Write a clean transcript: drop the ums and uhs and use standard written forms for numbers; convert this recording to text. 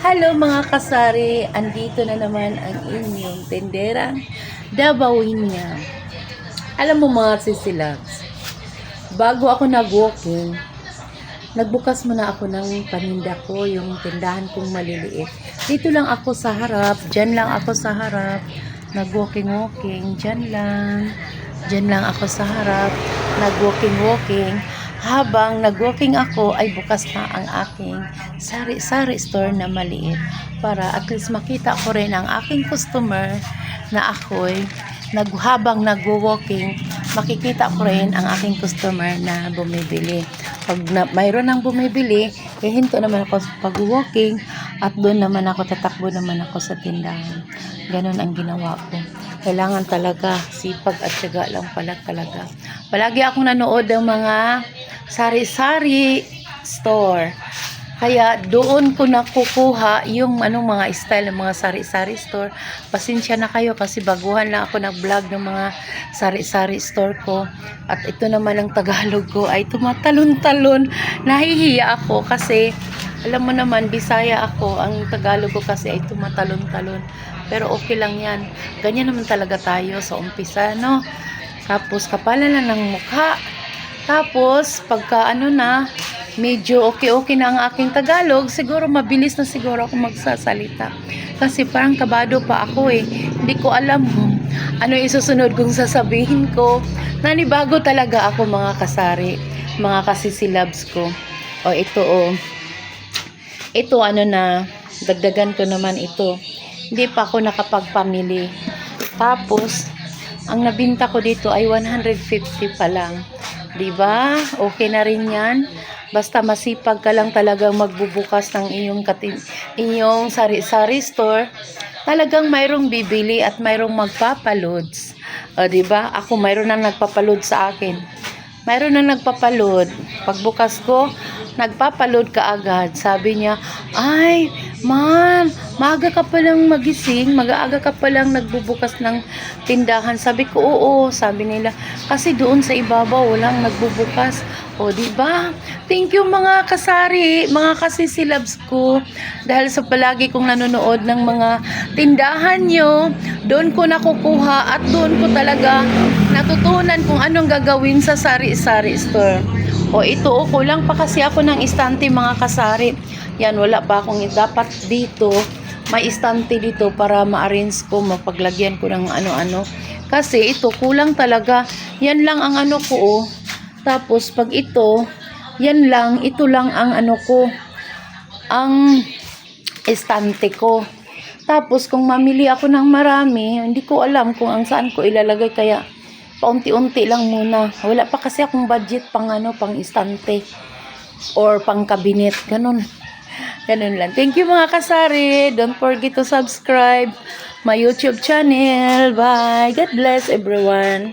Hello mga kasari, andito na naman ang inyong tenderang Dabawinya. Alam mo mga sisilags, bago ako nag-walking, nagbukas muna ako ng paninda ko, yung tindahan kong maliliit. Dito lang ako sa harap, dyan lang ako sa harap, nag-walking-walking, dyan lang ako sa harap, nag-walking-walking. Habang nag-walking ako ay bukas na ang aking sari-sari store na maliit para at least makita ko rin ang aking customer na ako'y habang nag-walking, makikita ko rin ang aking customer na bumibili. Pag mayroon nang bumibili, hinto naman ako sa pag-walking at doon naman ako, tatakbo naman ako sa tindahan. Ganon ang ginawa ko. Kailangan talaga sipag at syaga lang pala talaga. Palagi akong nanood ng mga sari-sari store. Kaya doon ko nakukuha yung mga style ng mga sari-sari store. Pasensya na kayo kasi baguhan lang ako nag-vlog ng mga sari-sari store ko. At ito naman ang Tagalog ko ay tumatalon-talon. Nahihiya ako kasi alam mo naman, Bisaya ako. Ang Tagalog ko kasi ay tumatalon-talon. Pero okay lang yan. Ganyan naman talaga tayo sa umpisa, no? Tapos kapalan lang ng mukha. Tapos pagka medyo okay na ang aking Tagalog, siguro mabilis na siguro ako magsasalita. Kasi parang kabado pa ako eh. Hindi ko alam ano isusunod kong sasabihin ko. Nanibago talaga ako mga kasari, mga kasisilabs ko. O ito Ito dagdagan ko naman ito. Hindi pa ako nakapagpamili. Tapos, ang nabinta ko dito ay 150 pa lang. Diba? Okay na rin yan. Basta masipag ka lang talagang magbubukas ng inyong sari-sari store. Talagang mayroong bibili at mayroong magpapaloads. O diba? Ako mayroon nang nagpapaload sa akin. Mayroon nang nagpapaload. Pagbukas ko, nagpapaload ka agad. Sabi niya, ay, ma'am, maaga ka palang magising, mag-aaga ka palang nagbubukas ng tindahan. Sabi ko, oo, sabi nila. Kasi doon sa ibabaw, walang nagbubukas. O, diba? Thank you mga kasari, mga kasisilabs ko. Dahil sa palagi kong nanonood ng mga tindahan nyo, doon ko nakukuha at doon ko talaga natutunan kung anong gagawin sa sari-sari store. O ito, kulang pa kasi ako ng istante mga kasari. Yan, wala pa akong dapat dito. May istante dito para ma-arrange ko, mapaglagyan ko ng ano-ano. Kasi ito, kulang talaga. Yan lang ang ko. Tapos, pag ito, ito lang ang ang istante ko. Tapos, kung mamili ako ng marami, hindi ko alam kung saan ko ilalagay. Kaya, paunti-unti lang muna. Wala pa kasi akong budget pang istante or pang cabinet. Ganun lang. Thank you mga kasari. Don't forget to subscribe my YouTube channel. Bye. God bless everyone.